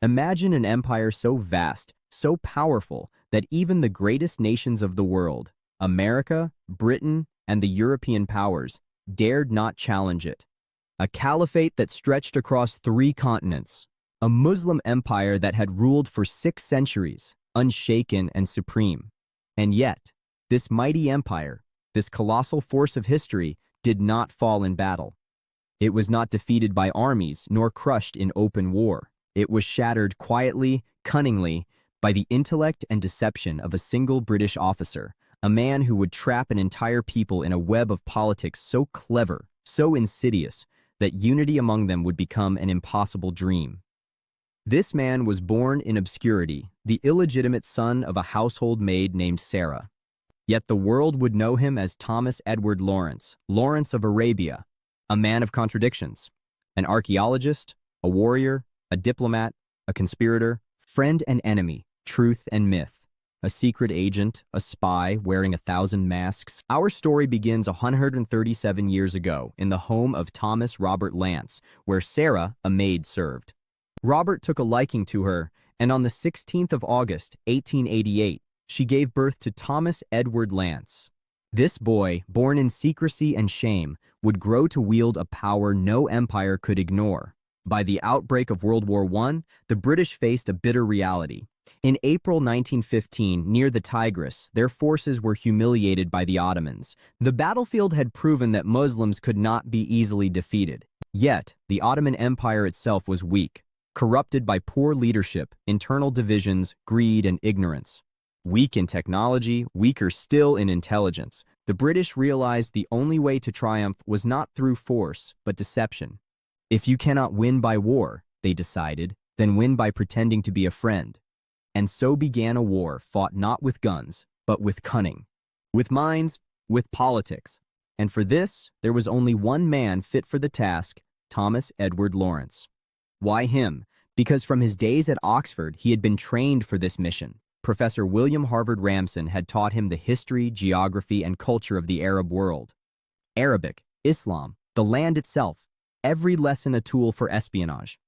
Imagine an empire so vast, so powerful, that even the greatest nations of the world, America, Britain, and the European powers, dared not challenge it. A caliphate that stretched across 3 continents. A Muslim empire that had ruled for 6 centuries, unshaken and supreme. And yet, this mighty empire, this colossal force of history, did not fall in battle. It was not defeated by armies nor crushed in open war. It was shattered quietly, cunningly, by the intellect and deception of a single British officer, a man who would trap an entire people in a web of politics so clever, so insidious, that unity among them would become an impossible dream. This man was born in obscurity, the illegitimate son of a household maid named Sarah. Yet the world would know him as Thomas Edward Lawrence, Lawrence of Arabia, a man of contradictions, an archaeologist, a warrior, a diplomat, a conspirator, friend and enemy, truth and myth, a secret agent, a spy wearing 1,000 masks. Our story begins 137 years ago in the home of Thomas Robert Lance, where Sarah, a maid, served. Robert took a liking to her, and on the 16th of August, 1888, she gave birth to Thomas Edward Lance. This boy, born in secrecy and shame, would grow to wield a power no empire could ignore. By the outbreak of World War I, the British faced a bitter reality. In April 1915, near the Tigris, their forces were humiliated by the Ottomans. The battlefield had proven that Muslims could not be easily defeated. Yet, the Ottoman Empire itself was weak, corrupted by poor leadership, internal divisions, greed, and ignorance. Weak in technology, weaker still in intelligence, the British realized the only way to triumph was not through force, but deception. If you cannot win by war, they decided, then win by pretending to be a friend. And so began a war fought not with guns, but with cunning, with minds, with politics. And for this, there was only one man fit for the task, Thomas Edward Lawrence. Why him? Because from his days at Oxford, he had been trained for this mission. Professor William Harvard Ramson had taught him the history, geography, and culture of the Arab world. Arabic, Islam, the land itself, every lesson a tool for espionage.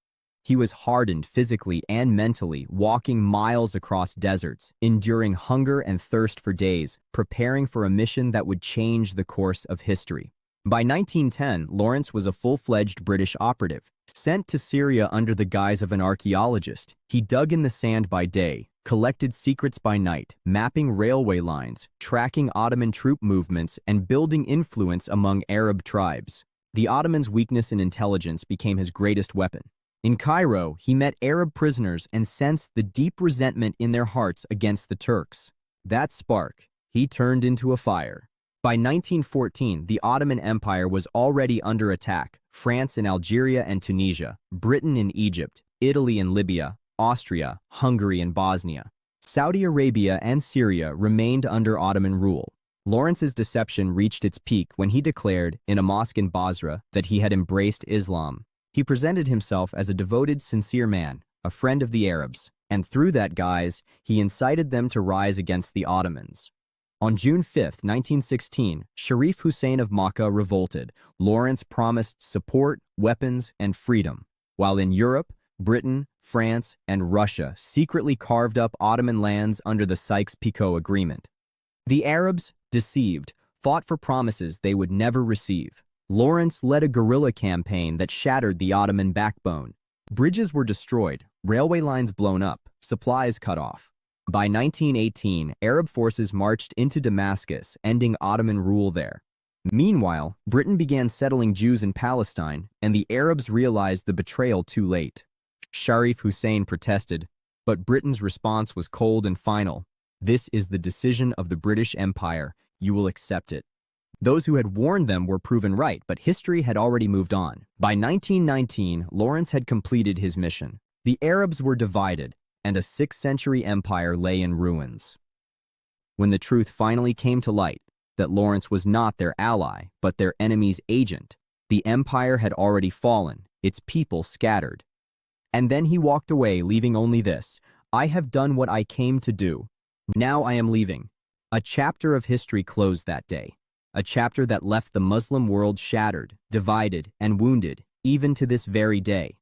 He was hardened physically and mentally, walking miles across deserts, enduring hunger and thirst for days, preparing for a mission that would change the course of history. By 1910, Lawrence was a full-fledged British operative. Sent to Syria under the guise of an archaeologist, he dug in the sand by day, collected secrets by night, mapping railway lines, tracking Ottoman troop movements, and building influence among Arab tribes. The Ottomans' weakness in intelligence became his greatest weapon. In Cairo, he met Arab prisoners and sensed the deep resentment in their hearts against the Turks. That spark, he turned into a fire. By 1914, the Ottoman Empire was already under attack. France in Algeria and Tunisia, Britain in Egypt, Italy and Libya, Austria, Hungary and Bosnia. Saudi Arabia and Syria remained under Ottoman rule. Lawrence's deception reached its peak when he declared, in a mosque in Basra, that he had embraced Islam. He presented himself as a devoted, sincere man, a friend of the Arabs, and through that guise, he incited them to rise against the Ottomans. On June 5, 1916, Sharif Hussein of Makkah revolted. Lawrence promised support, weapons, and freedom, while in Europe, Britain, France, and Russia secretly carved up Ottoman lands under the Sykes-Picot Agreement. The Arabs, deceived, fought for promises they would never receive. Lawrence led a guerrilla campaign that shattered the Ottoman backbone. Bridges were destroyed, railway lines blown up, supplies cut off. By 1918, Arab forces marched into Damascus, ending Ottoman rule there. Meanwhile, Britain began settling Jews in Palestine, and the Arabs realized the betrayal too late. Sharif Hussein protested, but Britain's response was cold and final. This is the decision of the British Empire. You will accept it. Those who had warned them were proven right, but history had already moved on. By 1919, Lawrence had completed his mission. The Arabs were divided, and a 6th-century empire lay in ruins. When the truth finally came to light, that Lawrence was not their ally, but their enemy's agent, the empire had already fallen, its people scattered. And then he walked away, leaving only this: I have done what I came to do. Now I am leaving. A chapter of history closed that day. A chapter that left the Muslim world shattered, divided, and wounded, even to this very day.